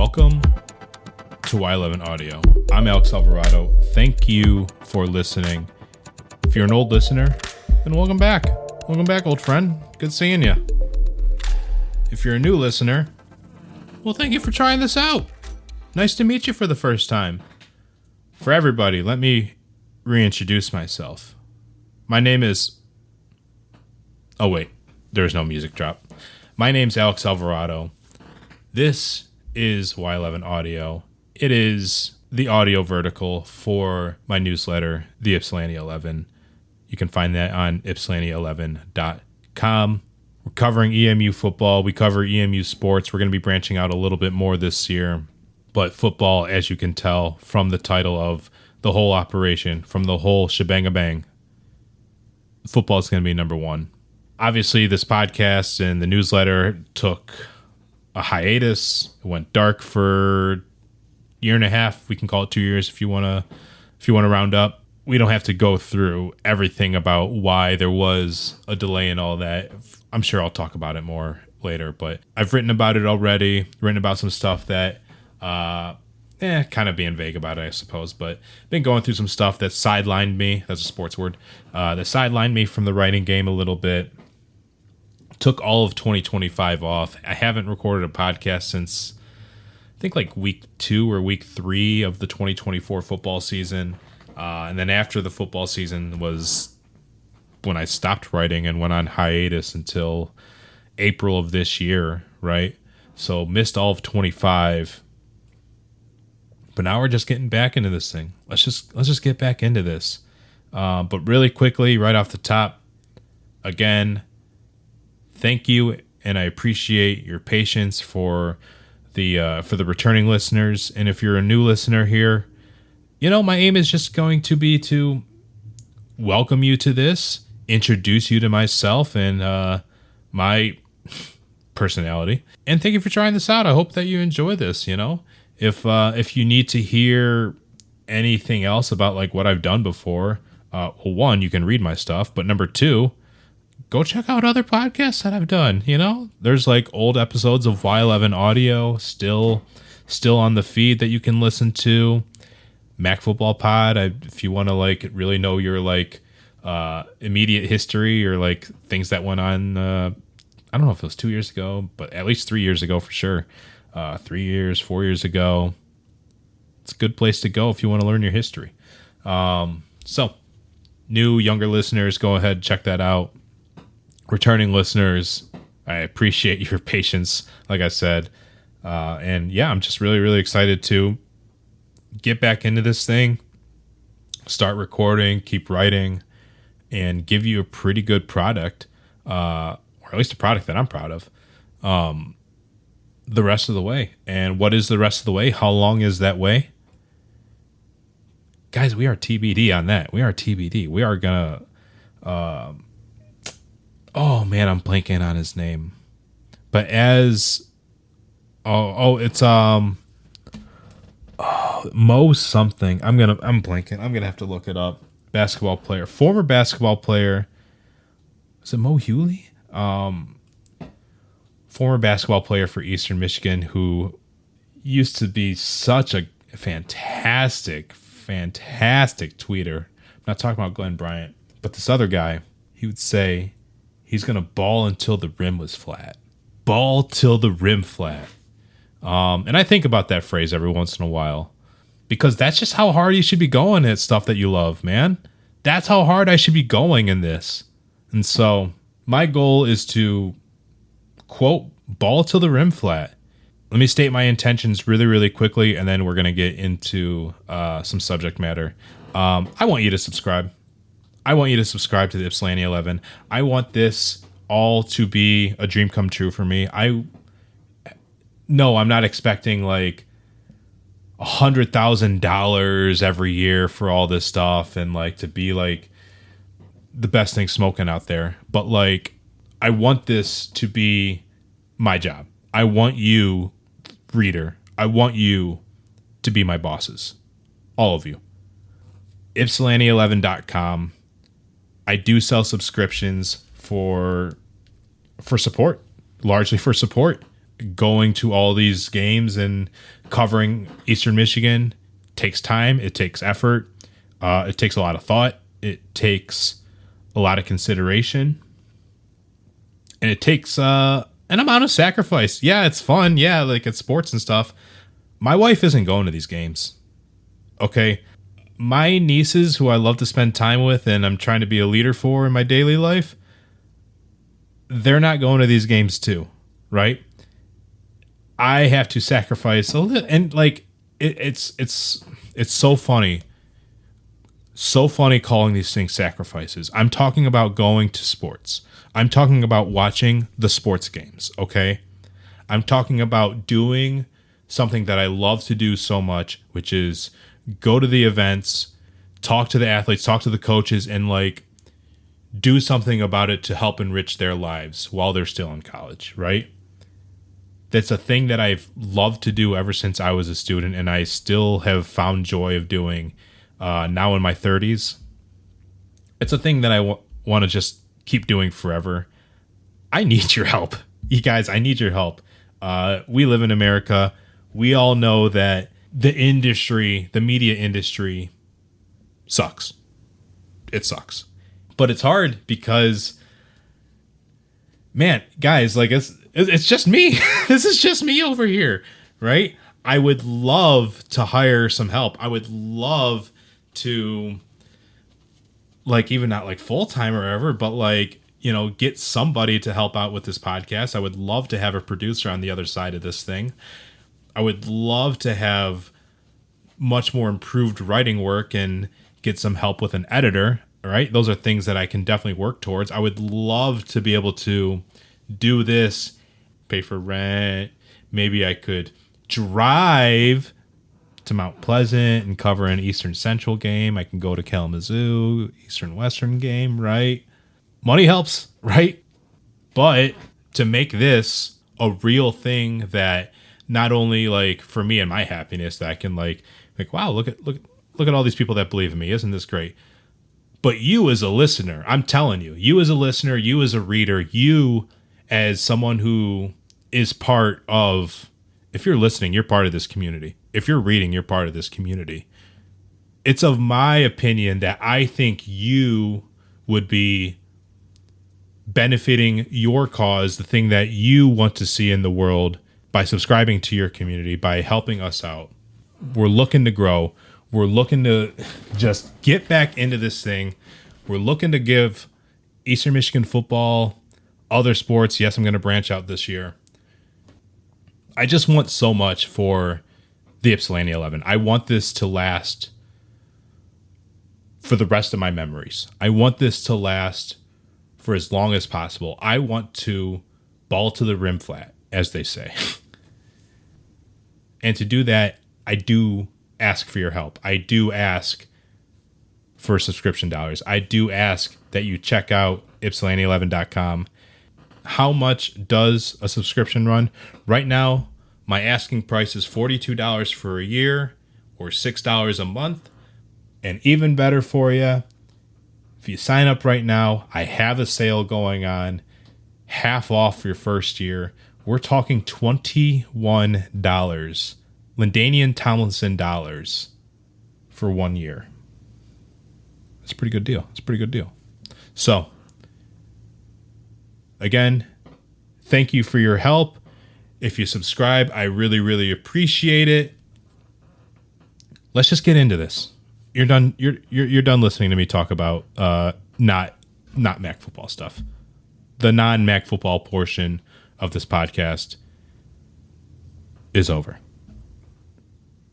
Welcome to Y11 Audio. I'm Alex Alvarado. Thank you for listening. If you're an old listener, then welcome back. Welcome back, old friend. Good seeing you. If you're a new listener, well, thank you for trying this out. Nice to meet you for the first time. For everybody, let me reintroduce myself. My name is... Oh, wait. There's no music drop. My name's Alex Alvarado. This is Y11 Audio. It is the audio vertical for my newsletter, the Ypsilanti 11. You can find that on Ypsilanti11.com. We're covering EMU football. We cover EMU sports. We're going to be branching out a little bit more this year. But football, as you can tell from the title of the whole operation, from the whole shebang-a-bang, football is going to be number one. Obviously, this podcast and the newsletter took a hiatus. It went dark for a year and a half. We can call it 2 years if you want to round up. We don't have to go through everything about why there was a delay and all that. I'm sure I'll talk about it more later, but I've written about it already, written about some stuff that, kind of being vague about it, I suppose, but been going through some stuff that sidelined me. That's a sports word. That sidelined me from the writing game a little bit. Took all of 2025 off. I haven't recorded a podcast since, I think, like week 2 or week 3 of the 2024 football season. And then after the football season was when I stopped writing and went on hiatus until April of this year, right? So missed all of 25. But now we're just getting back into this thing. Let's just get back into this. But really quickly, right off the top, again, thank you, and I appreciate your patience for the returning listeners. And if you're a new listener here, my aim is just going to be to welcome you to this, introduce you to myself and my personality, and thank you for trying this out. I hope that you enjoy this. If you need to hear anything else about like what I've done before, well, one, you can read my stuff, but number two, go check out other podcasts that I've done. There's like old episodes of Y11 Audio still on the feed that you can listen to. Mac Football Pod, if you want to like really know your like immediate history or like things that went on. I don't know if it was 2 years ago, but at least 3 years ago for sure. 3 years, 4 years ago. It's a good place to go if you want to learn your history. So, new, younger listeners, go ahead, check that out. Returning listeners, I appreciate your patience, like I said. And yeah, I'm just really, really excited to get back into this thing, start recording, keep writing, and give you a pretty good product, or at least a product that I'm proud of, the rest of the way. And what is the rest of the way? How long is that way? Guys, we are TBD on that. We are TBD. We are going to... oh, man, I'm blanking on his name. But as... it's... Mo something. I'm blanking. I'm gonna have to look it up. Basketball player, former basketball player. Is it Mo Hewley? Former basketball player for Eastern Michigan who used to be such a fantastic tweeter. I'm not talking about Glenn Bryant, but this other guy. He would say he's gonna ball until the rim was flat. Ball till the rim flat. And I think about that phrase every once in a while because that's just how hard you should be going at stuff that you love, man. That's how hard I should be going in this. And so my goal is to, quote, ball till the rim flat. Let me state my intentions really, really quickly, and then we're going to get into some subject matter. I want you to subscribe. I want you to subscribe to the Ypsilanti 11. I want this all to be a dream come true for me. No, I'm not expecting like $100,000 every year for all this stuff and like to be like the best thing smoking out there. But like, I want this to be my job. I want you, reader. I want you to be my bosses. All of you. Ypsilanti11.com. I do sell subscriptions for support, largely for support. going to all these games and covering Eastern Michigan takes time. It takes effort. It takes a lot of thought. It takes a lot of consideration. And it takes an amount of sacrifice. Yeah, it's fun. Yeah, like it's sports and stuff. My wife isn't going to these games. Okay? My nieces, who I love to spend time with and I'm trying to be a leader for in my daily life, they're not going to these games too, right? I have to sacrifice a little, and like it's so funny. So funny calling these things sacrifices. I'm talking about going to sports. I'm talking about watching the sports games, okay? I'm talking about doing something that I love to do so much, which is go to the events, talk to the athletes, talk to the coaches, and like do something about it to help enrich their lives while they're still in college, right? That's a thing that I've loved to do ever since I was a student, and I still have found joy of doing now in my 30s. It's a thing that I want to just keep doing forever. I need your help. You guys, I need your help. We live in America. We all know that the industry, the media industry, sucks. It sucks. But it's hard because, man, guys, like it's just me. This is just me over here, right? I would love to hire some help. I would love to, like, even not like full-time or ever, but like, you know, get somebody to help out with this podcast. I would love to have a producer on the other side of this thing. I would love to have much more improved writing work and get some help with an editor. All right. Those are things that I can definitely work towards. I would love to be able to do this, pay for rent. Maybe I could drive to Mount Pleasant and cover an Eastern Central game. I can go to Kalamazoo, Eastern Western game, right? Money helps, right? But to make this a real thing that not only like for me and my happiness, that I can like wow, look at all these people that believe in me. Isn't this great? But you as a listener, I'm telling you, you as a listener, you as a reader, you as someone who is part of, if you're listening, you're part of this community. If you're reading, you're part of this community. It's of my opinion that I think you would be benefiting your cause, the thing that you want to see in the world, by subscribing to your community, by helping us out. We're looking to grow. We're looking to just get back into this thing. We're looking to give Eastern Michigan football, other sports. Yes, I'm going to branch out this year. I just want so much for the Ypsilanti 11. I want this to last for the rest of my memories. I want this to last for as long as possible. I want to ball to the rim flat, as they say. And to do that, I do ask for your help. I do ask for subscription dollars. I do ask that you check out Ypsilanti11.com. How much does a subscription run? Right now, my asking price is $42 for a year or $6 a month. And even better for you, if you sign up right now, I have a sale going on, half off your first year. We're talking $21, Lindanian Tomlinson dollars for 1 year. That's a pretty good deal. It's a pretty good deal. So, again, thank you for your help. If you subscribe, I really, really appreciate it. Let's just get into this. You're done. You're done listening to me talk about not MAC football stuff. The non-MAC football portion of this podcast is over.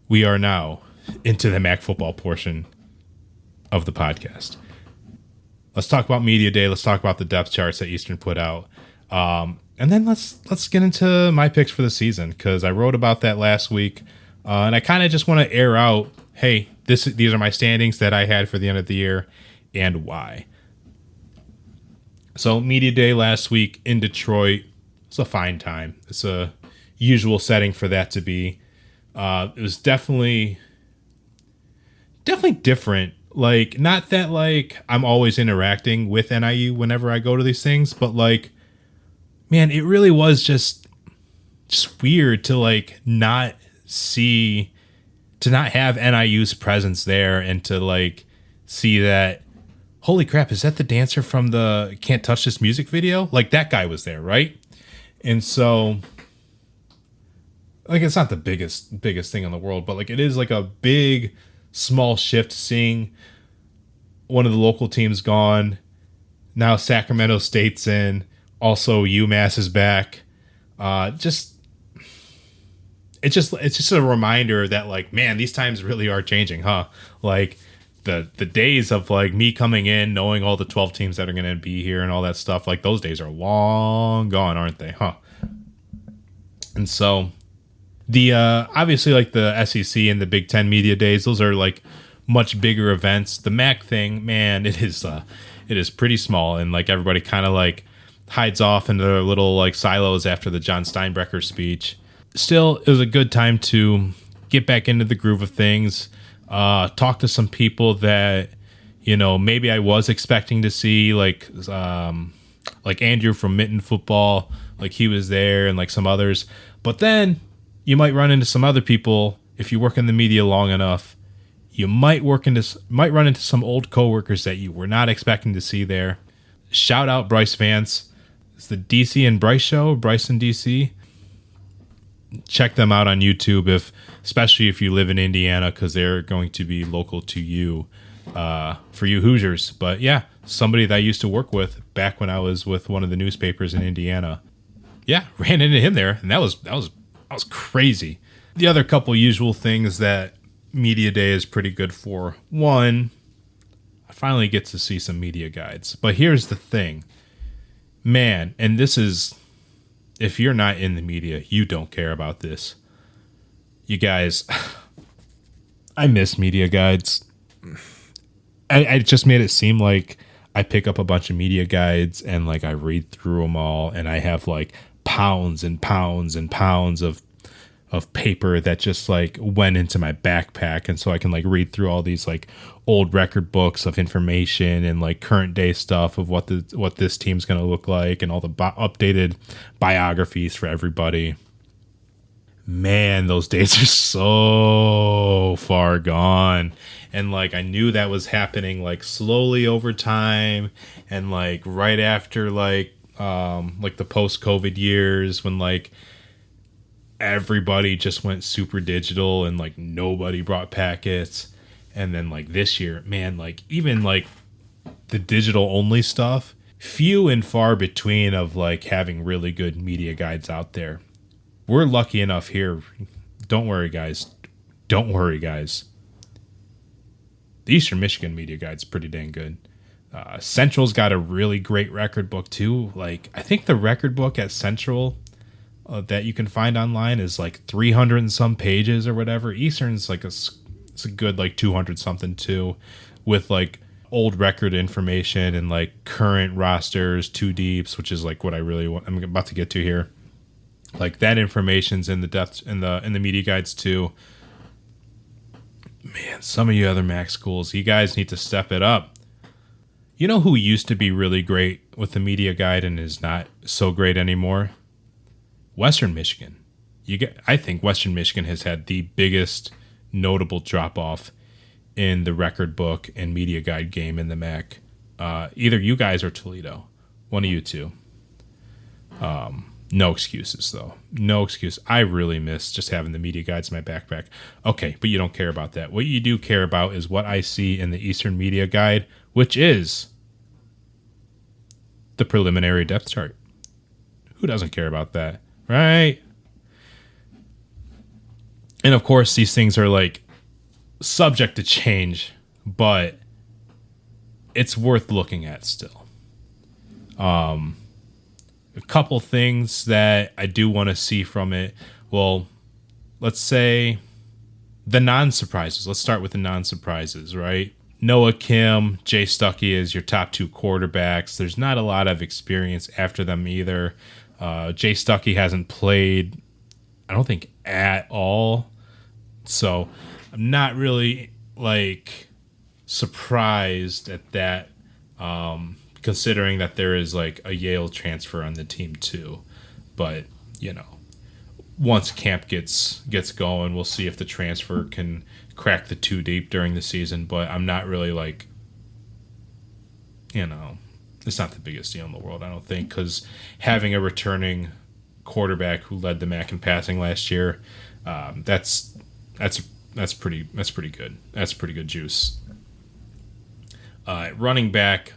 We are now into the MAC football portion of the podcast. Let's talk about Media Day. Let's talk about the depth charts that Eastern put out. And then let's get into my picks for the season, because I wrote about that last week. And I kind of just want to air out, hey, these are my standings that I had for the end of the year and why. So Media Day last week in Detroit, it's a fine time. It's a usual setting for that to be. It was definitely different. Like, not that like I'm always interacting with NIU whenever I go to these things, but like, man, it really was just just weird to like not see, to not have NIU's presence there, and to like see that, holy crap, is that the dancer from the Can't Touch This music video? Like, that guy was there, right? And so, like, it's not the biggest thing in the world, but like, it is like a big, small shift seeing one of the local teams gone. Now Sacramento State's in. Also, UMass is back. It's just a reminder that, like, man, these times really are changing, huh? Like, the days of like me coming in, knowing all the 12 teams that are going to be here and all that stuff, like, those days are long gone, aren't they? Huh? And so the obviously, like, the SEC and the Big Ten media days, those are like much bigger events. The MAC thing, man, it is pretty small, and like everybody kind of like hides off into their little like silos after the John Steinbrecher speech. Still, it was a good time to get back into the groove of things, talk to some people that, you know, maybe I was expecting to see, like Andrew from Mitten Football, like he was there, and like some others. But then you might run into some other people if you work in the media long enough. You might run into some old coworkers that you were not expecting to see there. Shout out Bryce Vance. It's the DC and Bryce show, Bryce and DC. Check them out on YouTube, especially if you live in Indiana, because they're going to be local to you, for you Hoosiers. But yeah, somebody that I used to work with back when I was with one of the newspapers in Indiana. Yeah, ran into him there, and that was crazy. The other couple usual things that Media Day is pretty good for. One, I finally get to see some media guides. But here's the thing, man, and this is, if you're not in the media, you don't care about this. You guys, I miss media guides. I just made it seem like I pick up a bunch of media guides and like I read through them all, and I have like pounds and pounds and pounds of paper that just like went into my backpack, and so I can like read through all these like old record books of information and like current day stuff of what this team's going to look like, and all the updated biographies for everybody. Man, those days are so far gone. And like I knew that was happening like slowly over time, and like right after like the post-COVID years, when like everybody just went super digital and like nobody brought packets. And then like this year, man, like even like the digital only stuff, few and far between of like having really good media guides out there. We're lucky enough here. Don't worry, guys. Don't worry, guys. The Eastern Michigan media guide's pretty dang good. Central's got a really great record book too. Like I think the record book at Central that you can find online is like 300 and some pages or whatever. Eastern's like it's a good like 200 something too, with like old record information and like current rosters, two deeps, which is like what I really want. I'm about to get to here. Like that information's in the depth in the media guides too. Man, some of you other MAC schools, you guys need to step it up. You know who used to be really great with the media guide and is not so great anymore? Western Michigan. I think Western Michigan has had the biggest notable drop off in the record book and media guide game in the MAC. Either you guys or Toledo. One of you two. No excuses, though. No excuse. I really miss just having the media guides in my backpack. Okay, but you don't care about that. What you do care about is what I see in the Eastern Media Guide, which is the preliminary depth chart. Who doesn't care about that, right? And of course, these things are like subject to change, but it's worth looking at still. A couple things that I do want to see from it. Well, let's say the non-surprises. Let's start with the non-surprises, right? Noah Kim, Jay Stuckey is your top two quarterbacks. There's not a lot of experience after them either. Jay Stuckey hasn't played, I don't think, at all. So I'm not really like surprised at that, considering that there is like a Yale transfer on the team too. But, you know, once camp gets going, we'll see if the transfer can crack the 2 deep during the season. But I'm not really like, it's not the biggest deal in the world, I don't think, because having a returning quarterback who led the MAC in passing last year, that's pretty good. That's pretty good juice. Running back,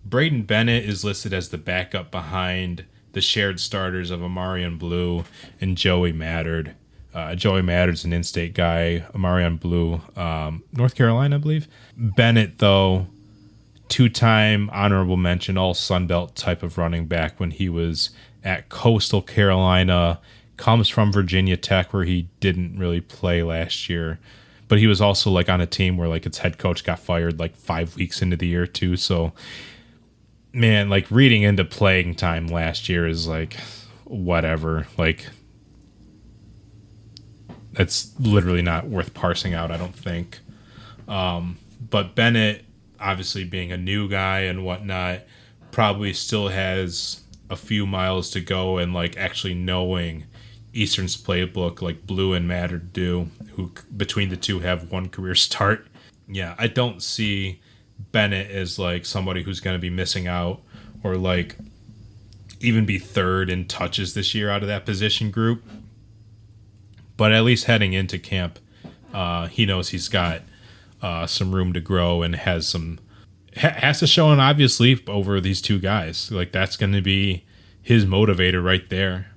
Braden Bennett is listed as the backup behind the shared starters of Amarian Blue and Joey Mattard. Joey Mattard's an in-state guy. Amarian Blue, North Carolina, I believe. Bennett, though, 2-time honorable mention, all Sun Belt type of running back when he was at Coastal Carolina, comes from Virginia Tech, where he didn't really play last year. But he was also like on a team where like its head coach got fired like 5 weeks into the year too. So, man, like reading into playing time last year is like whatever. Like, that's literally not worth parsing out, I don't think. But Bennett, obviously being a new guy and whatnot, probably still has a few miles to go and like actually knowing Eastern's playbook like Blue and Matter do, who between the two have one career start. Yeah, I don't see Bennett as like somebody who's going to be missing out or like even be third in touches this year out of that position group. But at least heading into camp, he knows he's got some room to grow and has to show an obvious leap over these two guys. Like that's going to be his motivator right there.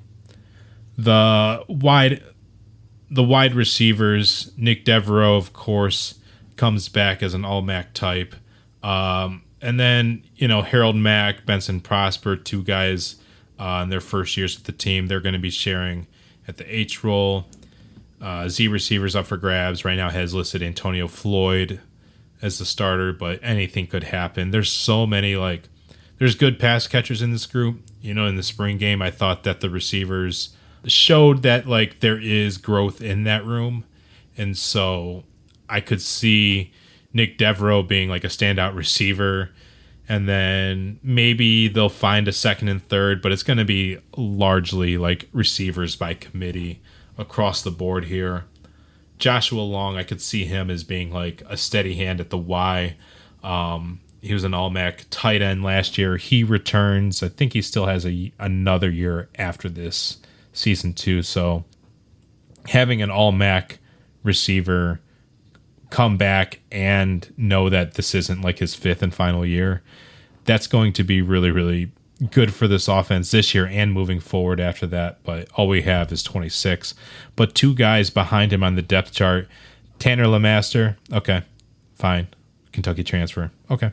The wide receivers, Nick Devereaux, of course, comes back as an all-MAC type. And then, Harold Mack, Benson Prosper, 2 guys in their first years with the team. They're going to be sharing at the H role. Z receivers up for grabs. Right now has listed Antonio Floyd as the starter, but anything could happen. There's so many, there's good pass catchers in this group. In the spring game, I thought that the receivers showed that there is growth in that room, and so I could see Nick Devereaux being a standout receiver, and then maybe they'll find a second and third, but it's going to be largely receivers by committee across the board here. Joshua Long, I could see him as being a steady hand at the Y. He was an all-MAC tight end last year. He returns. I think he still has another year after this season 2. So having an all-MAC receiver come back and know that this isn't his 5th and final year, that's going to be really, really good for this offense this year and moving forward after that. But all we have is 26. But 2 guys behind him on the depth chart. Tanner LeMaster, okay, fine. Kentucky transfer, okay.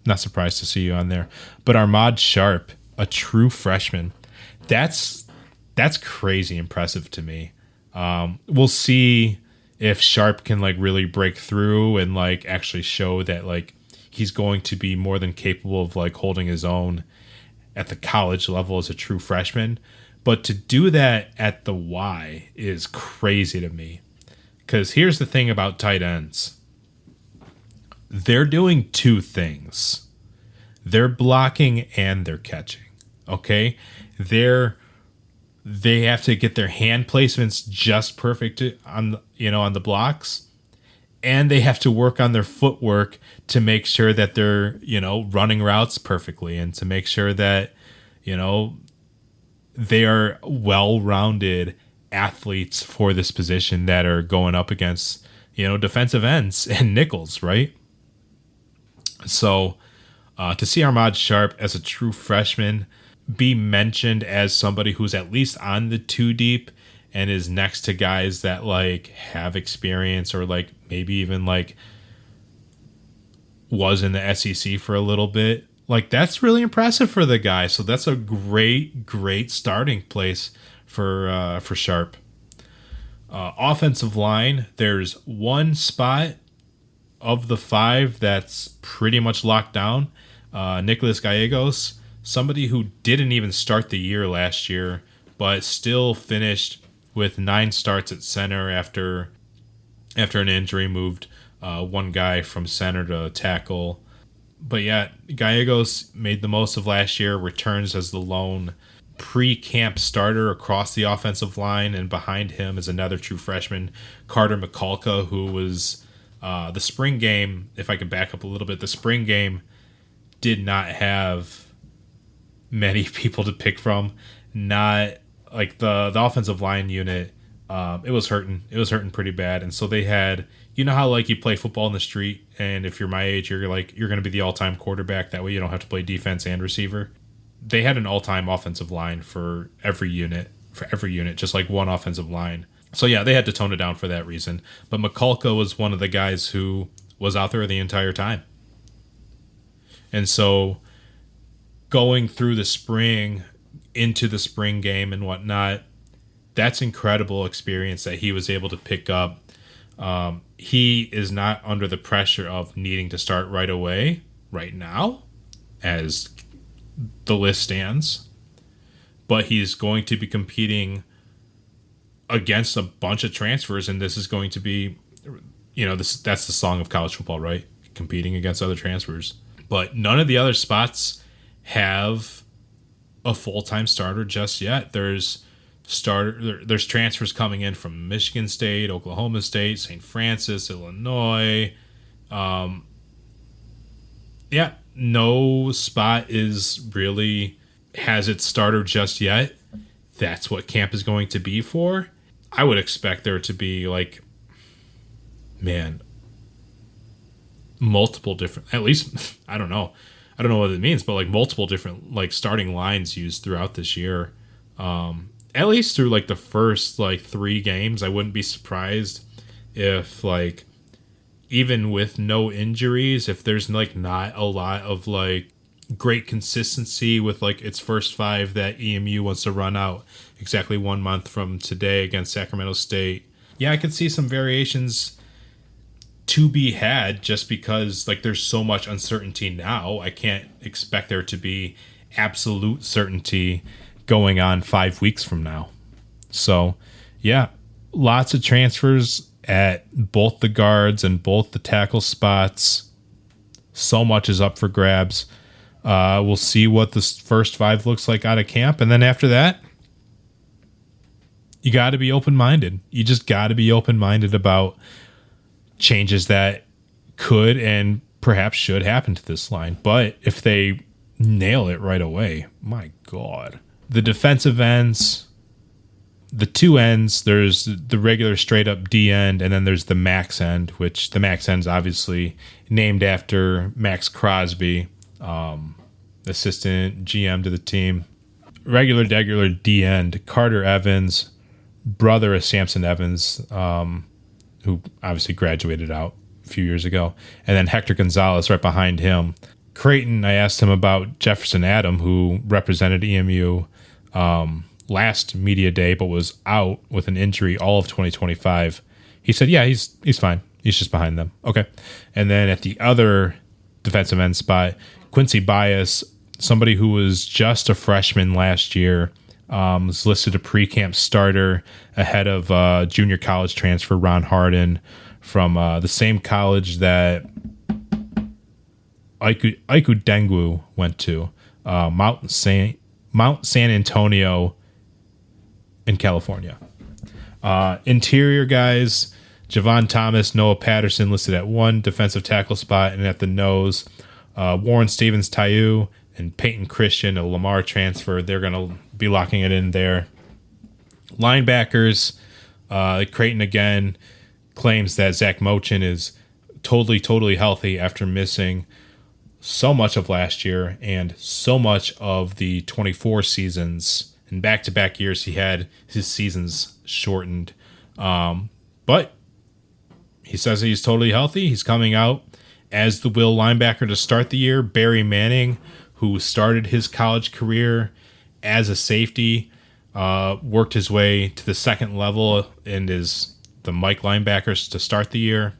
Not surprised to see you on there. But Armad Sharp, a true freshman, that's crazy impressive to me. We'll see if Sharp can really break through and actually show that he's going to be more than capable of holding his own at the college level as a true freshman. But to do that at the Y is crazy to me. Because here's the thing about tight ends. They're doing 2 things. They're blocking and they're catching. Okay? They have to get their hand placements just perfect on the blocks, and they have to work on their footwork to make sure that they're running routes perfectly, and to make sure that they are well-rounded athletes for this position that are going up against defensive ends and nickels, right? So to see Armad Sharp as a true freshman be mentioned as somebody who's at least on the 2 deep and is next to guys that have experience or maybe even was in the SEC for a little bit, that's really impressive for the guy. So that's a great starting place for Sharp. Offensive line, there's 1 spot of the 5 that's pretty much locked down. Nicholas Gallegos, somebody who didn't even start the year last year, but still finished with 9 starts at center after an injury, moved one guy from center to tackle. But yeah, Gallegos made the most of last year, returns as the lone pre-camp starter across the offensive line, and behind him is another true freshman, Carter McCulka, who was the spring game. If I could back up a little bit, the spring game did not have many people to pick from. Not like the offensive line unit. It was hurting. It was hurting pretty bad, and so they had. You know how like you play football in the street, and if you're my age, you're going to be the all-time quarterback. That way, you don't have to play defense and receiver. They had an all-time offensive line for every unit, just like one offensive line. So yeah, they had to tone it down for that reason. But McCulka was one of the guys who was out there the entire time, and so going through the spring into the spring game and whatnot, that's incredible experience that he was able to pick up. He is not under the pressure of needing to start right away, right now, as the list stands. But he's going to be competing against a bunch of transfers, and this is going to be, that's the song of college football, right? Competing against other transfers. But none of the other spots have a full-time starter just yet. There's transfers coming in from Michigan State, Oklahoma State, St. Francis, Illinois. No spot has its starter just yet. That's what camp is going to be for. I would expect there to be multiple different, at least, I don't know what it means, but multiple different starting lines used throughout this year. At least through the first 3 games. I wouldn't be surprised if even with no injuries, if there's not a lot of great consistency with its first 5 that EMU wants to run out exactly 1 month from today against Sacramento State. Yeah, I could see some variations to be had just because there's so much uncertainty now. I can't expect there to be absolute certainty going on 5 weeks from now. So, yeah, lots of transfers at both the guards and both the tackle spots. So much is up for grabs. We'll see what the first 5 looks like out of camp. And then after that, you got to be open-minded. You just got to be open-minded about changes that could and perhaps should happen to this line. But if they nail it right away, my God. The defensive ends, the 2 ends, there's the regular straight up D end, and then there's the max end, which the max end is obviously named after Max Crosby, assistant GM to the team. Regular D end, Carter Evans, brother of Samson Evans, who obviously graduated out a few years ago, and then Hector Gonzalez right behind him. Creighton, I asked him about Jefferson Adam, who represented EMU last media day, but was out with an injury all of 2025. He said, yeah, he's fine. He's just behind them. Okay. And then at the other defensive end spot, Quincy Bias, somebody who was just a freshman last year, was listed a pre-camp starter ahead of junior college transfer Ron Harden from the same college that Aiku Dengwu went to, Mount San Antonio in California. Interior guys, Javon Thomas, Noah Patterson listed at 1 defensive tackle spot, and at the nose, Warren Stevens-Tayu and Peyton Christian, a Lamar transfer. They're going to be locking it in there. Linebackers, Creighton again claims that Zach Mochin is totally healthy after missing so much of last year and so much of the 24 seasons. In back-to-back years, he had his seasons shortened. But he says he's totally healthy. He's coming out as the will linebacker to start the year. Barry Manning, who started his college career as a safety, worked his way to the second level and is the Mike linebackers to start the year.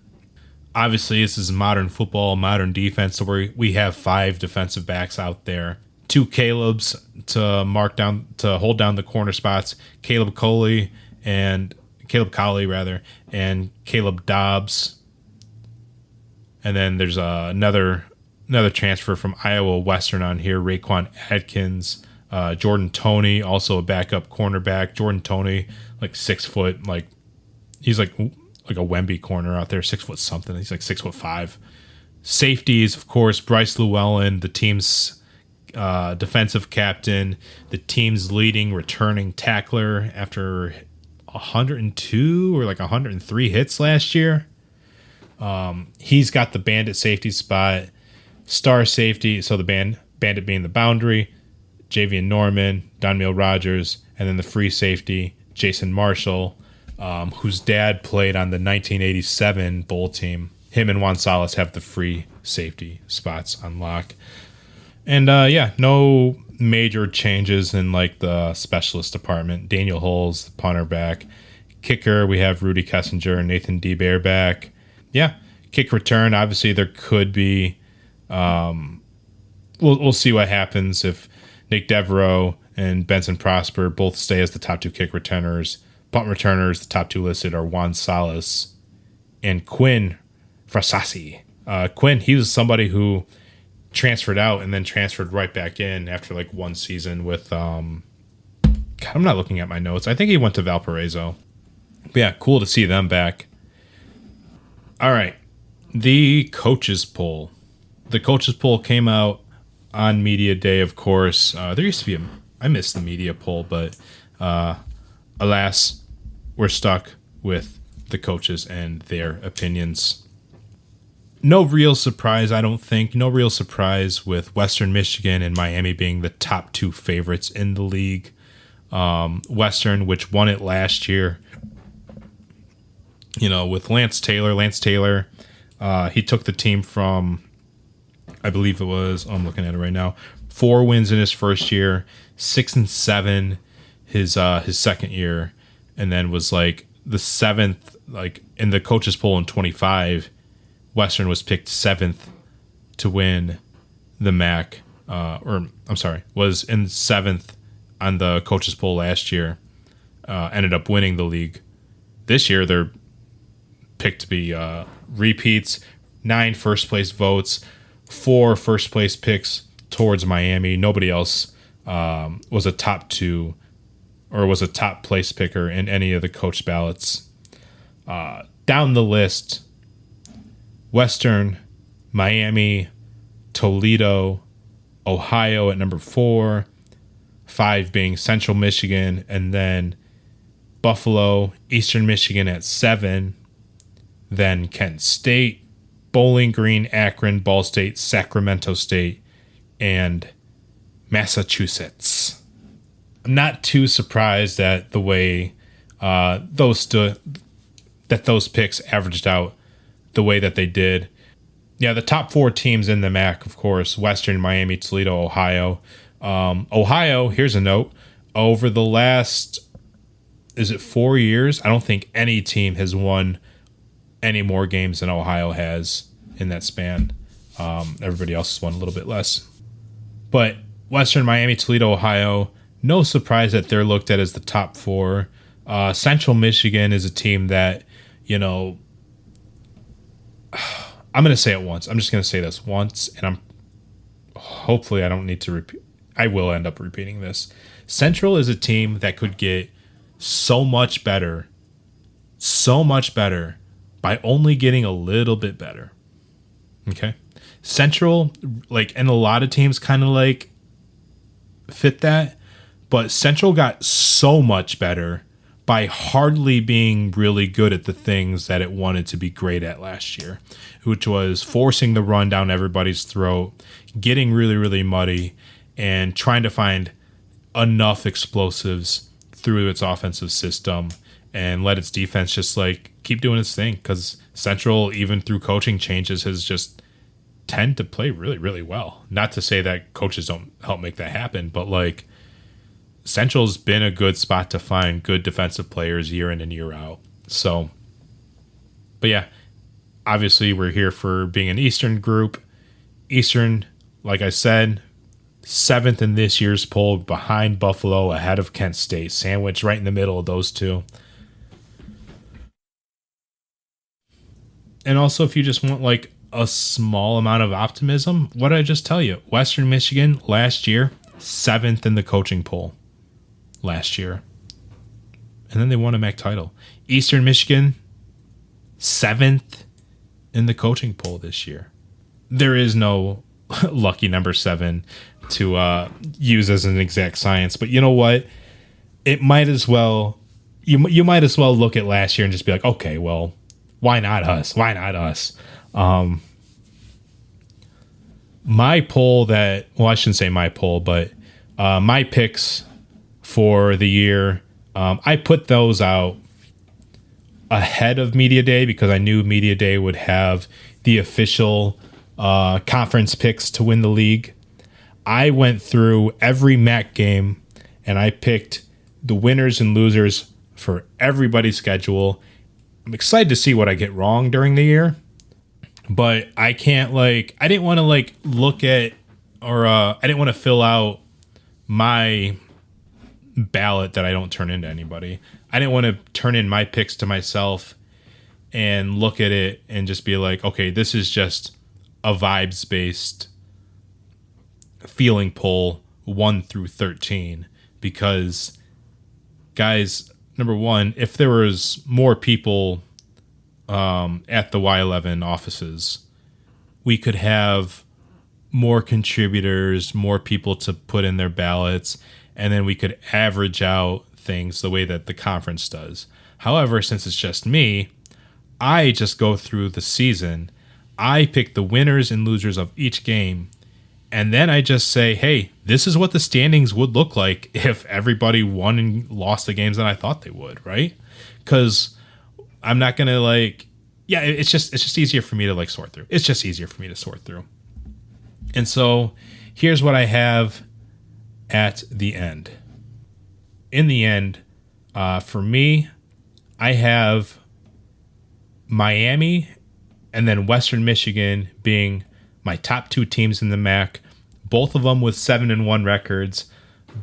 Obviously, this is modern football, modern defense, so we have 5 defensive backs out there. 2 Calebs to hold down the corner spots. Caleb Coley, and Caleb Dobbs. And then there's another transfer from Iowa Western on here, Raekwon Atkins, Jordan Toney, also a backup cornerback. Jordan Toney, like 6 foot, like he's like a Wemby corner out there, 6 foot something. He's like 6'5". Safeties, of course, Bryce Llewellyn, the team's defensive captain, the team's leading returning tackler after 102 or like 103 hits last year. He's got the bandit safety spot, star safety, so the bandit being the boundary, Javian Norman, Donmiel Rogers, and then the free safety, Jason Marshall, whose dad played on the 1987 bowl team. Him and Juan Salas have the free safety spots on lock. And no major changes in like the specialist department. Daniel Hulls, the punter, back. Kicker, we have Rudy Kessinger and Nathan DeBear back. Yeah, kick return. Obviously, there could be. We'll see what happens if Nick Devereaux and Benson Prosper both stay as the top 2 kick returners. Punt returners, the top 2 listed are Juan Salas and Quinn Frasassi. Quinn, he was somebody who transferred out and then transferred right back in after like one season with God, I'm not looking at my notes. I think he went to Valparaiso. But yeah, cool to see them back. All right. The coaches poll. The coaches poll came out on media day, of course. There used to be I missed the media poll, but alas, we're stuck with the coaches and their opinions. No real surprise, I don't think. No real surprise with Western Michigan and Miami being the top 2 favorites in the league. Western, which won it last year, with Lance Taylor. Lance Taylor, he took the team from, I believe it was, I'm looking at it right now, 4 wins in his first year, 6-7 his second year, and then was like the 7th, like in the coaches poll in 25. Western was picked 7th to win the MAC, was in 7th on the coaches poll last year. Ended up winning the league. This year, they're picked to be repeats, 9 first place votes, 4 first place picks towards Miami. Nobody else was a top 2 or was a top place picker in any of the coach ballots. Down the list, Western, Miami, Toledo, Ohio at number 4, 5 being Central Michigan, and then Buffalo, Eastern Michigan at 7, then Kent State, Bowling Green, Akron, Ball State, Sacramento State, and Massachusetts. I'm not too surprised at the way those picks averaged out the way that they did. Yeah, the top 4 teams in the MAC, of course, Western, Miami, Toledo, Ohio. Ohio, here's a note. Over the last, 4 years? I don't think any team has won any more games than Ohio has in that span. Everybody else has won a little bit less. But Western, Miami, Toledo, Ohio, no surprise that they're looked at as the top 4. Central Michigan is a team that, I'm going to say it once. I'm just going to say this once, and hopefully I don't need to repeat. I will end up repeating this. Central is a team that could get so much better by only getting a little bit better. Okay? Central, and a lot of teams kind of fit that, but Central got so much better by hardly being really good at the things that it wanted to be great at last year, which was forcing the run down everybody's throat, getting really, really muddy, and trying to find enough explosives through its offensive system and let its defense just keep doing its thing. Because Central, even through coaching changes, has just tend to play really, really well. Not to say that coaches don't help make that happen, but Central's been a good spot to find good defensive players year in and year out. So, but yeah, obviously we're here for being an Eastern group. Eastern, like I said, 7th in this year's poll, behind Buffalo, ahead of Kent State, sandwiched right in the middle of those two. And also, if you just want a small amount of optimism, what did I just tell you? Western Michigan last year, 7th in the coaching poll last year. And then they won a MAC title. Eastern Michigan, 7th in the coaching poll this year. There is no lucky number 7 to use as an exact science. But you know what? It might as well, you might as well look at last year and just be like, okay, well, why not us? Why not us? My poll I shouldn't say my poll, but my picks for the year, I put those out ahead of Media Day because I knew Media Day would have the official conference picks to win the league. I went through every MAC game and I picked the winners and losers for everybody's schedule. I'm excited to see what I get wrong during the year, but I can't I didn't want to look at I didn't want to fill out my ballot that I don't turn into anybody. I didn't want to turn in my picks to myself and look at it and just be like, okay, this is just a vibes based feeling poll 1 through 13 because guys, number one, if there was more people at the Y11 offices, we could have more contributors, more people to put in their ballots, and then we could average out things the way that the conference does. However, since it's just me, I just go through the season. I pick the winners and losers of each game, and then I just say, hey, this is what the standings would look like if everybody won and lost the games that I thought they would, right? Because I'm not going to it's just easier for me to sort through. It's just easier for me to sort through. And so here's what I have at the end. In the end, for me, I have Miami and then Western Michigan being my top 2 teams in the MAC, both of them with 7-1 records.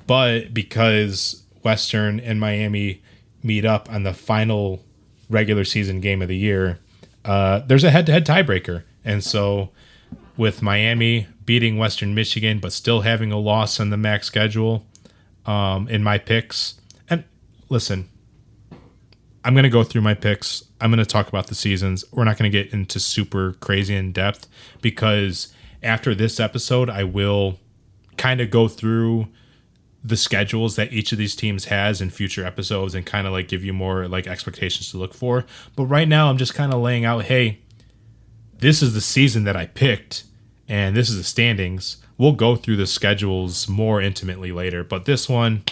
But because Western and Miami meet up on the final regular season game of the year, there's a head-to-head tiebreaker. And so with Miami beating Western Michigan but still having a loss on the MAC schedule in my picks, and listen, I'm going to go through my picks. I'm going to talk about the seasons. We're not going to get into super crazy in depth because after this episode, I will kind of go through the schedules that each of these teams has in future episodes and kind of give you more expectations to look for. But right now, I'm just kind of laying out, hey, this is the season that I picked and this is the standings. We'll go through the schedules more intimately later. But this one,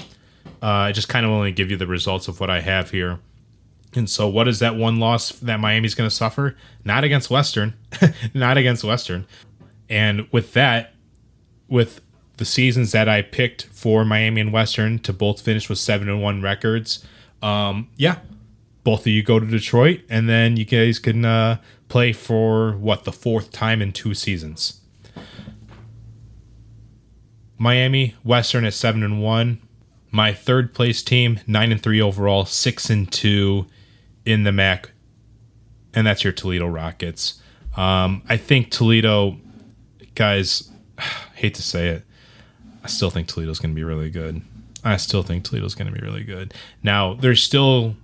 I just kind of want to give you the results of what I have here. And so what is that one loss that Miami's going to suffer? Not against Western. Not against Western. And with that, with the seasons that I picked for Miami and Western to both finish with 7-1 records, both of you go to Detroit, and then you guys can play for, the 4th time in 2 seasons. Miami, Western at 7-1. My 3rd place team, 9-3 overall, 6-2 in the MAC, and that's your Toledo Rockets. I think Toledo, guys, hate to say it, I still think Toledo's going to be really good. Now, there's still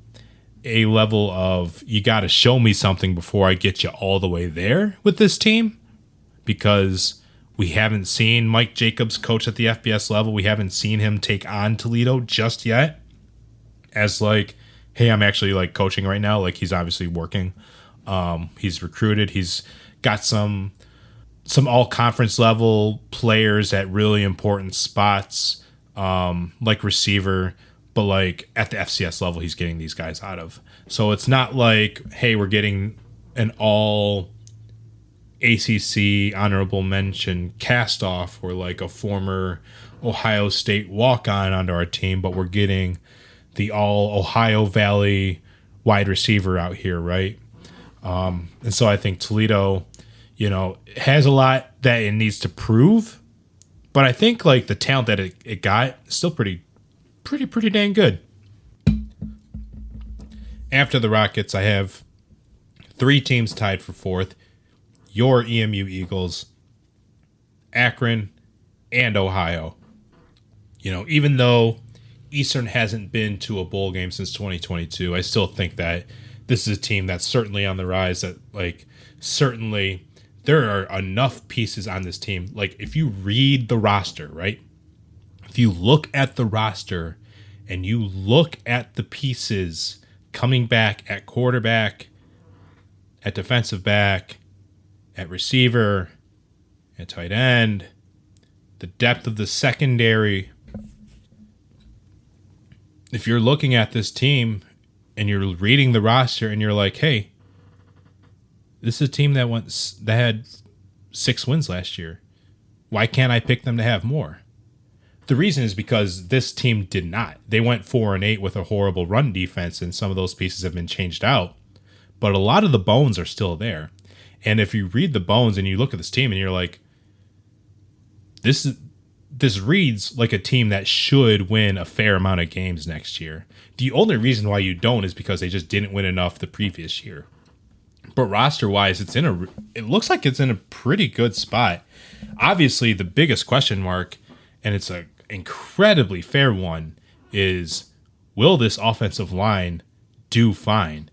a level of you got to show me something before I get you all the way there with this team, because we haven't seen Mike Jacobs coach at the FBS level. We haven't seen him take on Toledo just yet as hey, I'm actually coaching right now. He's obviously working. He's recruited. He's got some all conference level players at really important spots, receiver, but at the FCS level, he's getting these guys out of. So it's not hey, we're getting an all ACC honorable mention cast off or a former Ohio State walk-on onto our team, but we're getting the all Ohio Valley wide receiver out here, right? And so I think Toledo, has a lot that it needs to prove, but I think the talent that it got is still pretty dang good. After the Rockets, I have 3 teams tied for 4th. Your EMU Eagles, Akron, and Ohio. Even though Eastern hasn't been to a bowl game since 2022, I still think that this is a team that's certainly on the rise. That certainly there are enough pieces on this team. Like if you read the roster, right? If you look at the roster and you look at the pieces coming back at quarterback, at defensive back, at receiver, at tight end, the depth of the secondary. If you're looking at this team and you're reading the roster and you're like, hey, this is a team that had 6 wins last year. Why can't I pick them to have more? The reason is because this team did not. They went 4-8 with a horrible run defense, and some of those pieces have been changed out. But a lot of the bones are still there. And if you read the bones and you look at this team and you're like, this reads like a team that should win a fair amount of games next year. The only reason why you don't is because they just didn't win enough the previous year. But roster-wise, it looks like it's in a pretty good spot. Obviously, the biggest question mark, and it's an incredibly fair one, is will this offensive line do fine?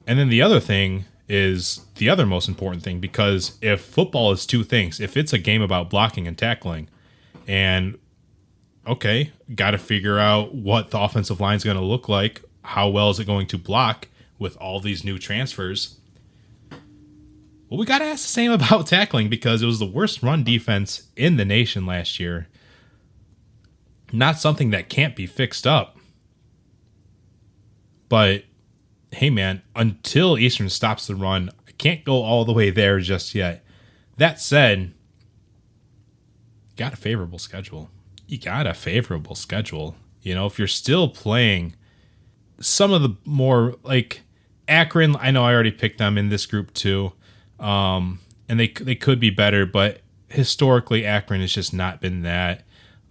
And then the other thing is the other most important thing, because if football is two things, if it's a game about blocking and tackling, and okay, got to figure out what the offensive line is going to look like, how well is it going to block with all these new transfers? Well, we got to ask the same about tackling, because it was the worst run defense in the nation last year. Not something that can't be fixed up. But hey, man, until Eastern stops the run, I can't go all the way there just yet. That said, got a favorable schedule. You got a favorable schedule. If you're still playing some of the more like Akron, I know I already picked them in this group too. And they could be better, but historically Akron has just not been that.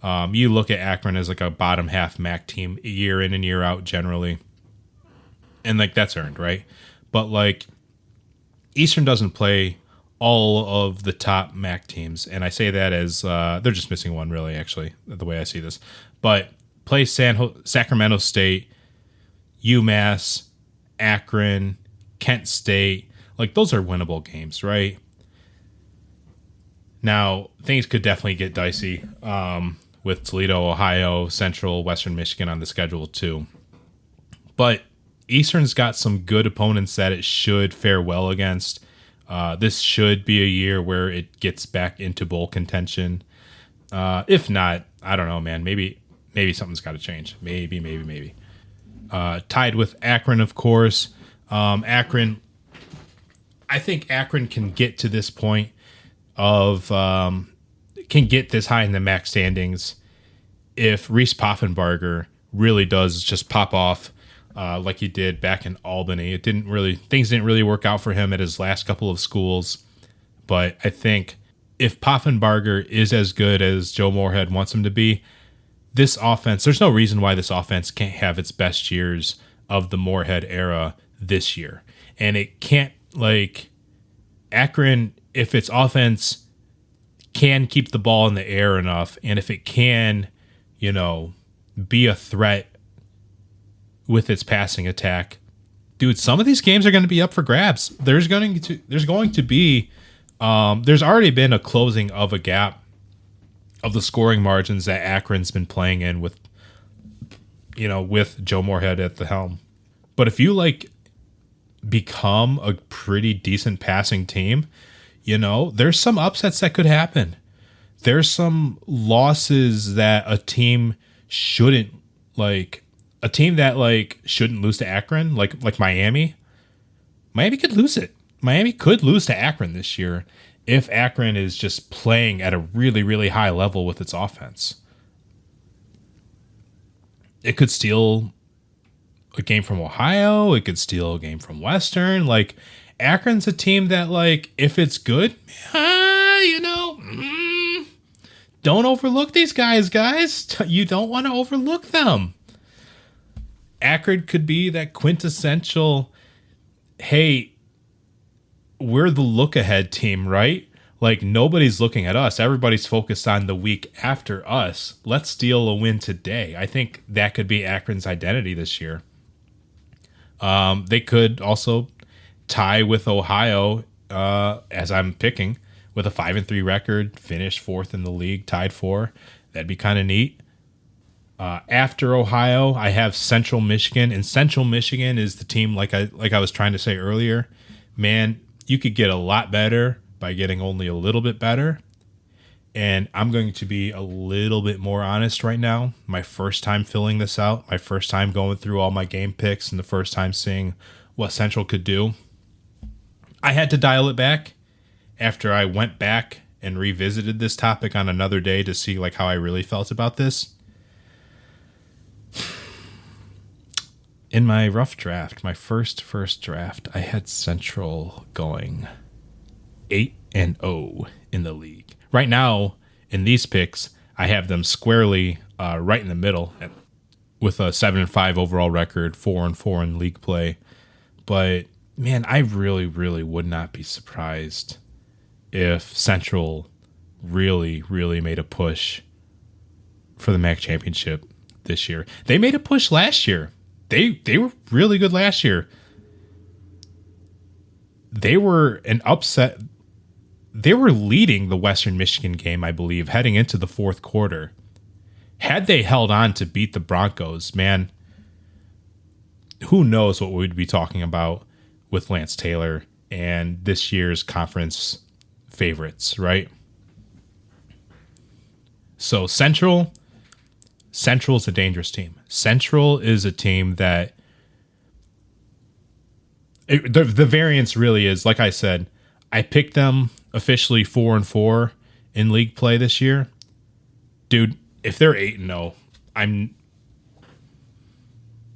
You look at Akron as like a bottom half MAC team year in and year out generally. And that's earned, right? But Eastern doesn't play all of the top MAC teams. And I say that as they're just missing one, really, actually, the way I see this. But play Sacramento State, UMass, Akron, Kent State. Those are winnable games, right? Now, things could definitely get dicey with Toledo, Ohio, Central, Western Michigan on the schedule too. But Eastern's got some good opponents that it should fare well against. This should be a year where it gets back into bowl contention. If not, I don't know, man. Maybe something's got to change. Maybe. Tied with Akron, of course. Akron, I think Akron can get to this point of can get this high in the MAC standings if Reese Poffenbarger really does just pop off like he did back in Albany. Things didn't really work out for him at his last couple of schools, but I think if Poffenbarger is as good as Joe Moorhead wants him to be, this offense, there's no reason why this offense can't have its best years of the Moorhead era this year. And it can't, Akron, if its offense can keep the ball in the air enough, and if it can, be a threat with its passing attack, dude, some of these games are going to be up for grabs. There's already been a closing of a gap of the scoring margins that Akron's been playing in with Joe Moorhead at the helm. But if you become a pretty decent passing team, there's some upsets that could happen. There's some losses that a team shouldn't shouldn't lose to Akron, like Miami. Miami could lose it. Miami could lose to Akron this year if Akron is just playing at a really, really high level with its offense. It could steal a game from Ohio. It could steal a game from Western. Akron's a team that, if it's good, don't overlook these guys. You don't want to overlook them. Akron could be that quintessential, hey, we're the look-ahead team, right? Like, nobody's looking at us. Everybody's focused on the week after us. Let's steal a win today. I think that could be Akron's identity this year. They could also tie with Ohio, as I'm picking, with a 5-3 record, finish fourth in the league, tied 4. That'd be kind of neat. After Ohio, I have Central Michigan, and Central Michigan is the team, like I was trying to say earlier. Man, you could get a lot better by getting only a little bit better. And I'm going to be a little bit more honest right now. My first time filling this out, my first time going through all my game picks, and the first time seeing what Central could do. I had to dial it back after I went back and revisited this topic on another day to see like how I really felt about this. In my rough draft, my first draft, I had Central going 8-0 in the league. Right now, in these picks, I have them squarely right in the middle with a 7-5 overall record, 4-4 in league play. But man, I really, really would not be surprised if Central really, really made a push for the MAC championship this year. They made a push last year. They were really good last year. They were an upset. They were leading the Western Michigan game, I believe, heading into the fourth quarter. Had they held on to beat the Broncos, man, who knows what we'd be talking about with Lance Taylor and this year's conference favorites, right? So Central's a dangerous team. Central is a team that the variance really is, like I said, I picked them officially 4-4 in league play this year. Dude, if they're 8-0,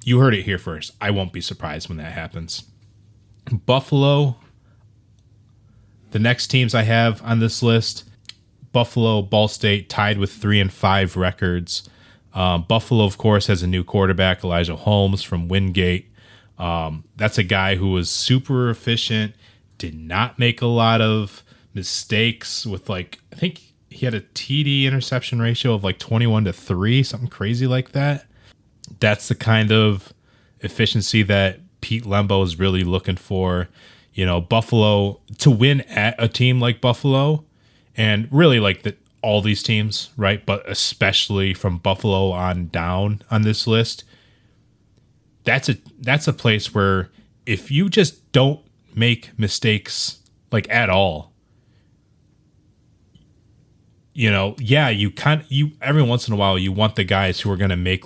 you heard it here first. I won't be surprised when that happens. Buffalo, the next teams I have on this list, Buffalo, Ball State tied with 3-5 records. Buffalo, of course, has a new quarterback, Elijah Holmes from Wingate. That's a guy who was super efficient, did not make a lot of mistakes with I think he had a TD interception ratio of 21-3, something crazy like that. That's the kind of efficiency that Pete Lembo is really looking for. You know, Buffalo, to win at a team like Buffalo, and really all these teams, right? But especially from Buffalo on down on this list, that's a place where if you just don't make mistakes at all, you know, yeah, you every once in a while you want the guys who are going to make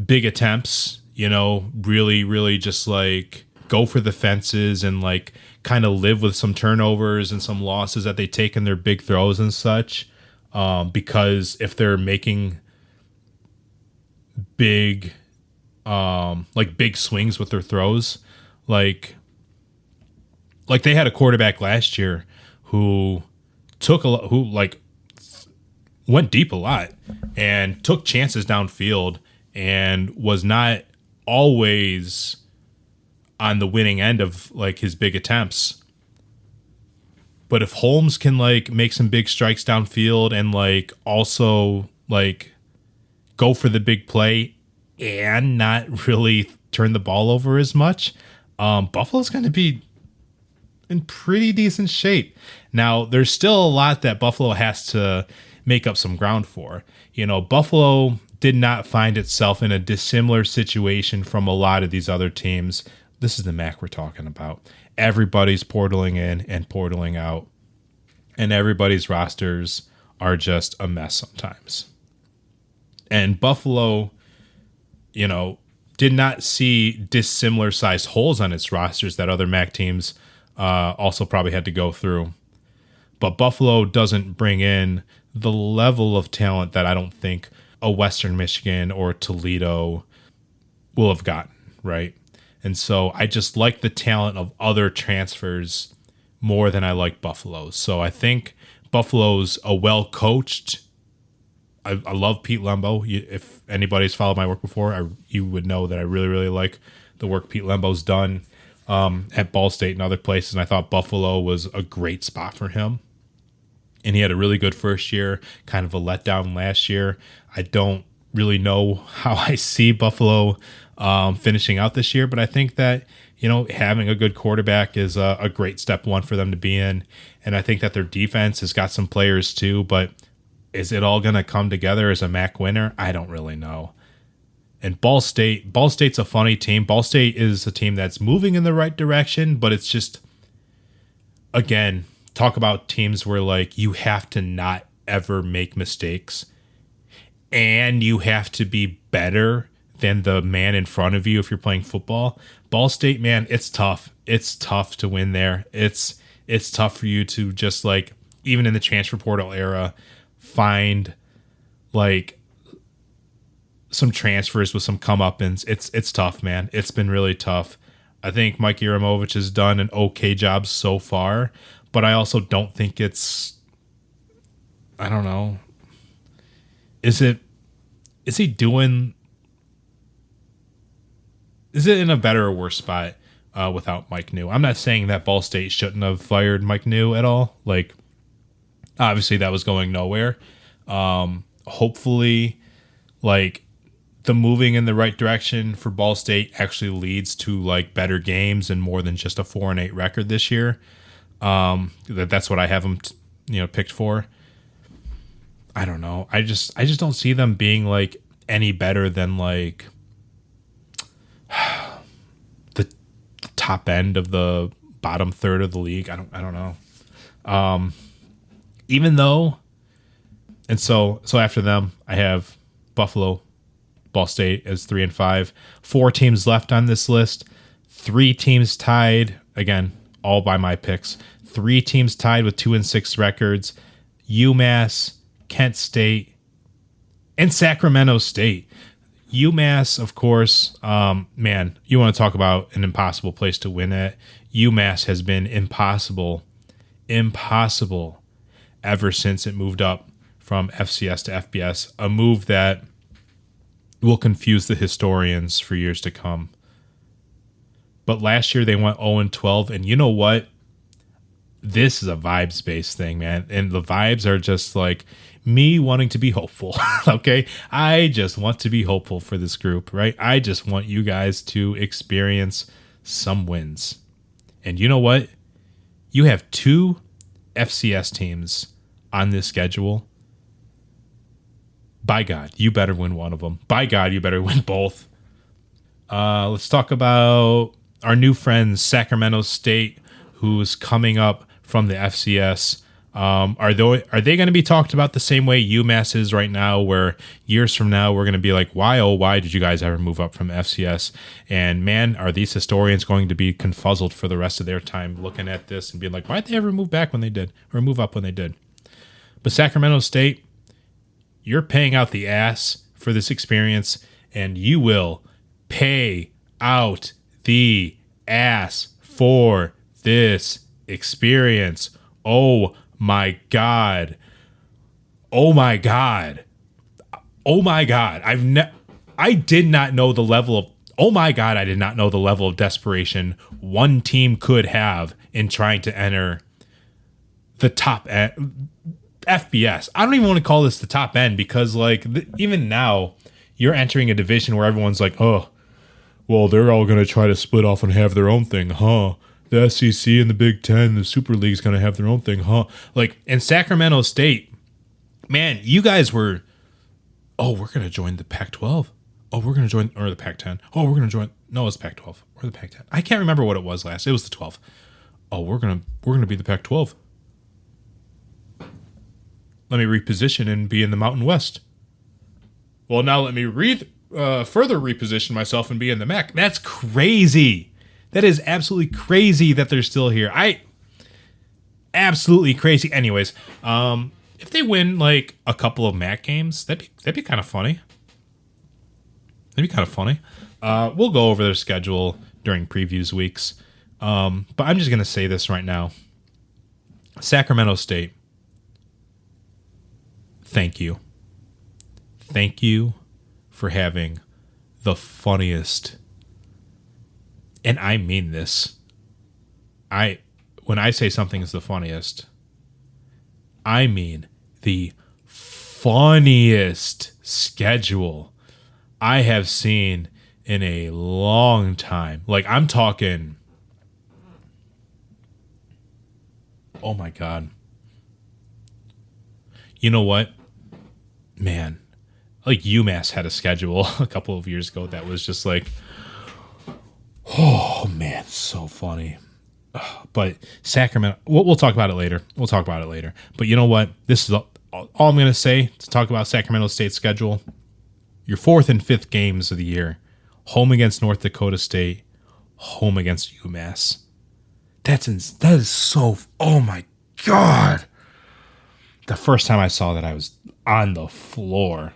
big attempts, you know, really, really just go for the fences and kind of live with some turnovers and some losses that they take in their big throws and such. Because if they're making big swings with their throws, like they had a quarterback last year who went deep a lot and took chances downfield and was not always on the winning end of his big attempts. But if Holmes can make some big strikes downfield and also go for the big play and not really turn the ball over as much, Buffalo's going to be in pretty decent shape. Now, there's still a lot that Buffalo has to make up some ground for. You know, Buffalo did not find itself in a dissimilar situation from a lot of these other teams. This is the MAC we're talking about. Everybody's portaling in and portaling out, and everybody's rosters are just a mess sometimes. And Buffalo, you know, did not see dissimilar sized holes on its rosters that other MAC teams also probably had to go through. But Buffalo doesn't bring in the level of talent that I don't think a Western Michigan or Toledo will have gotten, right? And so I just like the talent of other transfers more than I like Buffalo's. So I think Buffalo's a well-coached. I love Pete Lembo. If anybody's followed my work before, you would know that I really, really like the work Pete Lembo's done. at Ball State and other places. And I thought Buffalo was a great spot for him. And he had a really good first year, kind of a letdown last year. I don't really know how I see Buffalo finishing out this year, but I think that, having a good quarterback is a great step one for them to be in. And I think that their defense has got some players too, but is it all going to come together as a MAC winner? I don't really know. And Ball State's a funny team. Ball State is a team that's moving in the right direction, but it's just, again, talk about teams where like you have to not ever make mistakes and you have to be better than the man in front of you if you're playing football. Ball State, man, it's tough. It's tough to win there. It's tough for you to just like, even in the transfer portal era, find like some transfers with some comeuppance. It's tough, man. It's been really tough. I think Mike Yaramovich has done an okay job so far, but I also don't think it's, I don't know. Is it in a better or worse spot without Mike New? I'm not saying that Ball State shouldn't have fired Mike New at all. Like, obviously that was going nowhere. Hopefully, like, the moving in the right direction for Ball State actually leads to like better games and more than just a 4-8 record this year. That's what I have them, picked for. I don't know. I just don't see them being like any better than like the top end of the bottom third of the league. I don't know. Even though, and so after them, I have Buffalo, Ball State as 3 and 5. 4 teams left on this list. 3 teams tied, again, all by my picks. 3 teams tied with 2 and 6 records. UMass, Kent State, and Sacramento State. UMass, of course, man, you want to talk about an impossible place to win at. UMass has been impossible ever since it moved up from FCS to FBS, a move that will confuse the historians for years to come. But last year they went 0-12, and you know what? This is a vibes-based thing, man. And the vibes are just like me wanting to be hopeful, okay? I just want to be hopeful for this group, right? I just want you guys to experience some wins. And you know what? You have 2 FCS teams on this schedule. By God, you better win one of them. By God, you better win both. Let's talk about our new friends, Sacramento State, who's coming up from the FCS. Are they going to be talked about the same way UMass is right now, where years from now we're going to be like, why did you guys ever move up from FCS? And man, are these historians going to be confuzzled for the rest of their time looking at this and being like, why'd they ever move back when they did, or move up when they did? But Sacramento State, you're paying out the ass for this experience, and you will pay out the ass for this experience. Oh my God. Oh my God. Oh my God. I did not know the level of, oh my God, I did not know the level of desperation one team could have in trying to enter the top end. FBS. I don't even want to call this the top end, because like even now you're entering a division where everyone's like, oh, well, they're all going to try to split off and have their own thing, huh? The SEC and the Big Ten, the Super League's going to have their own thing, huh? Like in Sacramento State, man, you guys were, oh, we're going to join the Pac-12. Oh, we're going to join, or the Pac-10. Oh, we're going to join, no, it's Pac-12 or the Pac-10. I can't remember what it was last. It was the 12. Oh, we're going to be the Pac-12. Let me reposition and be in the Mountain West. Well, now let me further reposition myself and be in the MAC. That's crazy. That is absolutely crazy that they're still here. Absolutely crazy. Anyways, if they win like a couple of MAC games, that'd be kind of funny. That'd be kind of funny. We'll go over their schedule during previews weeks. But I'm just gonna say this right now. Sacramento State. Thank you. Thank you for having the funniest, and I mean this, I when I say something is the funniest, I mean the funniest schedule I have seen in a long time. Like, I'm talking, oh my God. You know what? Man, like UMass had a schedule a couple of years ago that was just like, oh man, so funny. But Sacramento, we'll talk about it later. But you know what? This is all I'm going to say to talk about Sacramento State's schedule. Your fourth and fifth games of the year: home against North Dakota State, home against UMass. That is so. Oh my God! The first time I saw that, I was on the floor.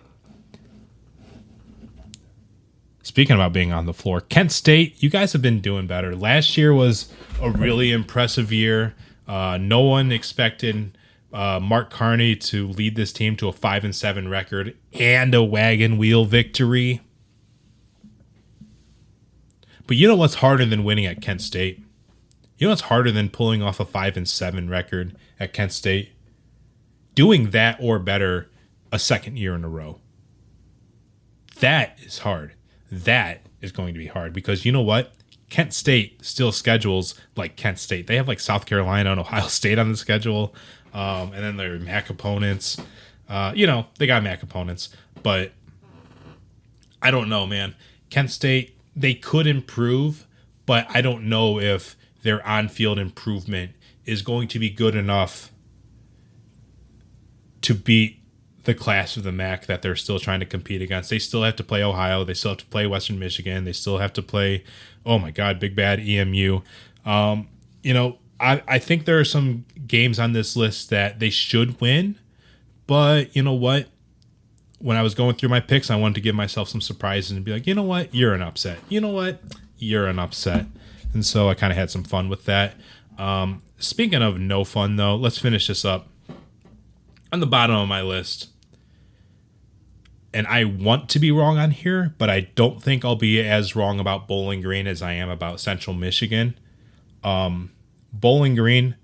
Speaking about being on the floor, Kent State, you guys have been doing better. Last year was a really impressive year. No one expected Mark Carney to lead this team to a 5-7 record and a wagon wheel victory. But you know what's harder than winning at Kent State? You know what's harder than pulling off a 5-7 record at Kent State? Doing that or better a second year in a row. That is hard. That is going to be hard because you know what? Kent State still schedules like Kent State. They have like South Carolina and Ohio State on the schedule. And then their MAC opponents. They got MAC opponents. But I don't know, man. Kent State, they could improve, but I don't know if their on-field improvement is going to be good enough to beat the class of the MAC that they're still trying to compete against. They still have to play Ohio. They still have to play Western Michigan. They still have to play, oh my God, big bad EMU. I think there are some games on this list that they should win, but you know what? When I was going through my picks, I wanted to give myself some surprises and be like, you know what? You're an upset. You know what? You're an upset. And so I kind of had some fun with that. Speaking of no fun, though, let's finish this up. On the bottom of my list, and I want to be wrong on here, but I don't think I'll be as wrong about Bowling Green as I am about Central Michigan. Bowling Green,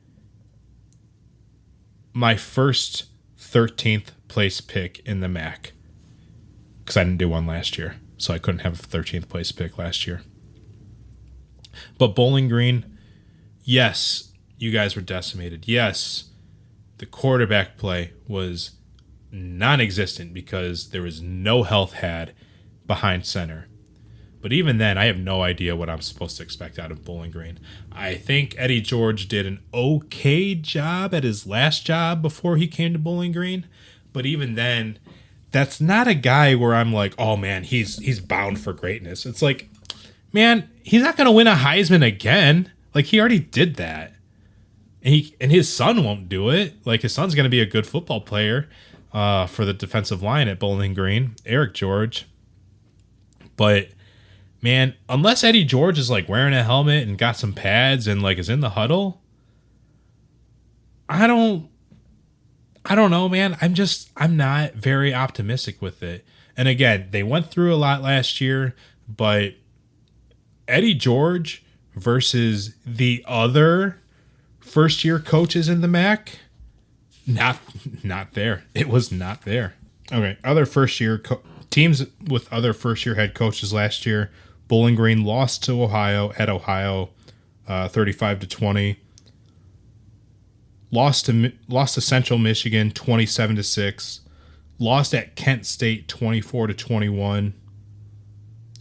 my first 13th place pick in the MAC, because I didn't do one last year, so I couldn't have a 13th place pick last year. But Bowling Green, yes, you guys were decimated. Yes, the quarterback play was non-existent because there was no health had behind center. But even then, I have no idea what I'm supposed to expect out of Bowling Green. I think Eddie George did an okay job at his last job before he came to Bowling Green. But even then, that's not a guy where I'm like, oh man, he's bound for greatness. It's like, man, he's not going to win a Heisman again. Like, he already did that. And his son won't do it. Like, his son's going to be a good football player for the defensive line at Bowling Green, Eric George. But man, unless Eddie George is like wearing a helmet and got some pads and like is in the huddle, I don't know, man. I'm not very optimistic with it. And again, they went through a lot last year, but Eddie George versus the other first year coaches in the MAC, not there. It was not there. Okay, other first year teams with other first year head coaches last year. Bowling Green lost to Ohio at Ohio, 35-20. Lost to Central Michigan, 27-6. Lost at Kent State, 24-21.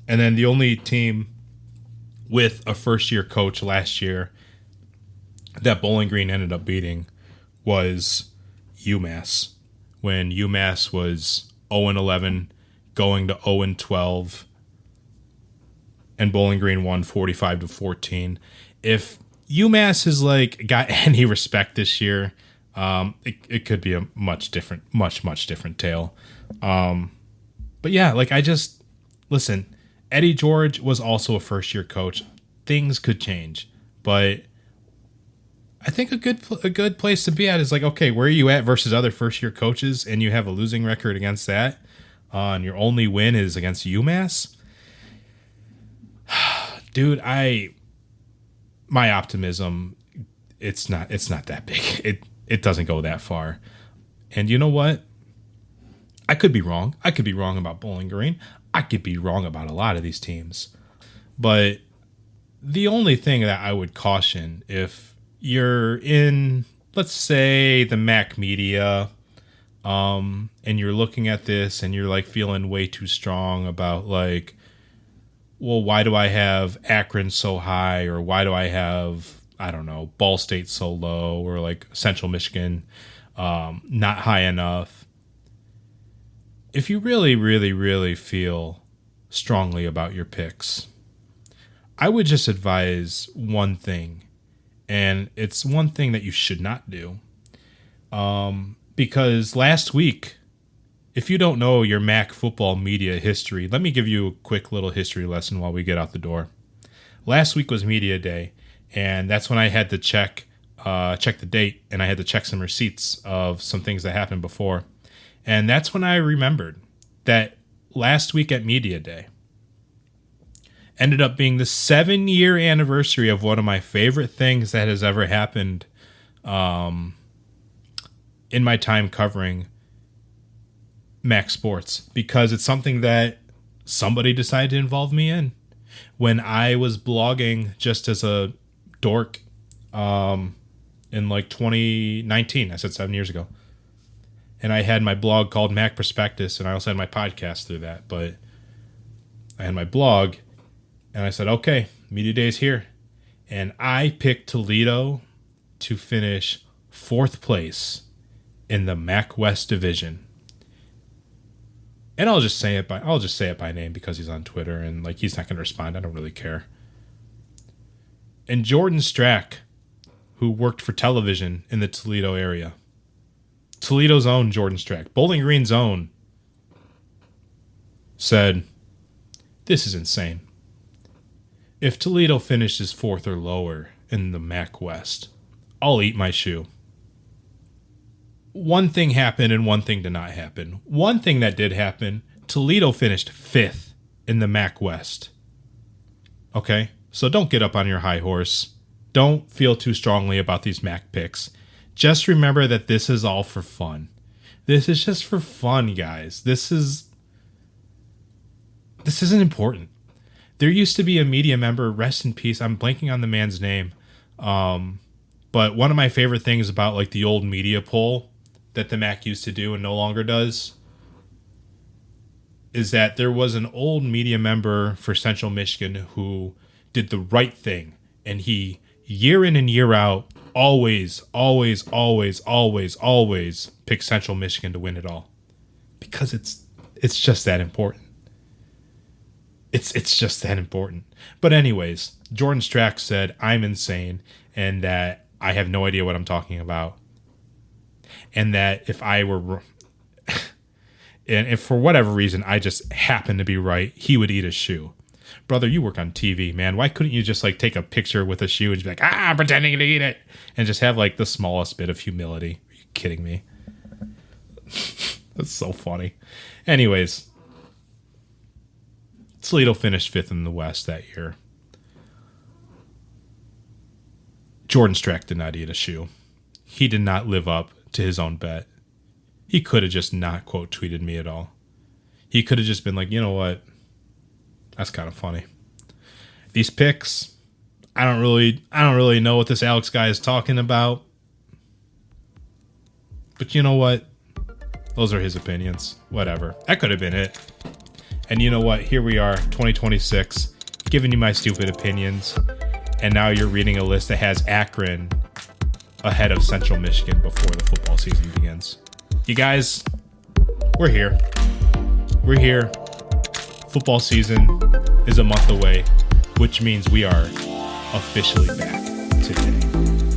And then the only team with a first year coach last year that Bowling Green ended up beating was UMass, when UMass was 0-11 going to 0-12, and Bowling Green won 45-14. If UMass has like got any respect this year, it could be a much different tale. But yeah, like listen, Eddie George was also a first year coach. Things could change, but I think a good place to be at is like, okay, where are you at versus other first year coaches, and you have a losing record against that, and your only win is against UMass. Dude, my optimism it's not that big. It doesn't go that far. And you know what? I could be wrong. I could be wrong about Bowling Green. I could be wrong about a lot of these teams. But the only thing that I would caution, if you're in, let's say, the MAC media, and you're looking at this and you're like feeling way too strong about like, well, why do I have Akron so high, or why do I have, I don't know, Ball State so low, or like Central Michigan not high enough? If you really, really, really feel strongly about your picks, I would just advise one thing, and it's one thing that you should not do. Because last week, if you don't know your MAC football media history, let me give you a quick little history lesson while we get out the door. Last week was media day, and that's when I had to check the date, and I had to check some receipts of some things that happened before. And that's when I remembered that last week at media day ended up being the 7-year anniversary of one of my favorite things that has ever happened in my time covering MAC sports, because it's something that somebody decided to involve me in. When I was blogging just as a dork in like 2019, I said 7 years ago, and I had my blog called Mac Prospectus, and I also had my podcast through that. But I had my blog, and I said, okay, media day is here. And I picked Toledo to finish 4th place in the MAC West Division. And I'll just say it by name because he's on Twitter, and like he's not going to respond. I don't really care. And Jordan Strack, who worked for television in the Toledo area, Toledo's own Jordan Strack, Bowling Green's own, said, this is insane. If Toledo finishes 4th or lower in the MAC West, I'll eat my shoe. One thing happened and one thing did not happen. One thing that did happen, Toledo finished 5th in the MAC West. Okay? So don't get up on your high horse. Don't feel too strongly about these MAC picks. Just remember that this is all for fun. This is just for fun, guys. This isn't important. There used to be a media member, rest in peace. I'm blanking on the man's name. But one of my favorite things about like the old media poll that the MAC used to do and no longer does is that there was an old media member for Central Michigan who did the right thing, and he, year in and year out, always pick Central Michigan to win it all, because it's just that important. It's just that important. But anyways, Jordan Strack said I'm insane and that I have no idea what I'm talking about, and that if I were and if for whatever reason I just happened to be right, he would eat a shoe. Brother, you work on TV, man. Why couldn't you just like take a picture with a shoe and just be like, I'm pretending to eat it, and just have like the smallest bit of humility? Are you kidding me? That's so funny. Anyways, Toledo finished 5th in the West that year. Jordan Strack did not eat a shoe. He did not live up to his own bet. He could have just not quote tweeted me at all. He could have just been like, you know what? That's kind of funny. These picks, I don't really know what this Alex guy is talking about. But you know what? Those are his opinions. Whatever. That could have been it. And you know what? Here we are, 2026, giving you my stupid opinions. And now you're reading a list that has Akron ahead of Central Michigan before the football season begins. You guys, we're here. We're here. Football season is a month away, which means we are officially back today.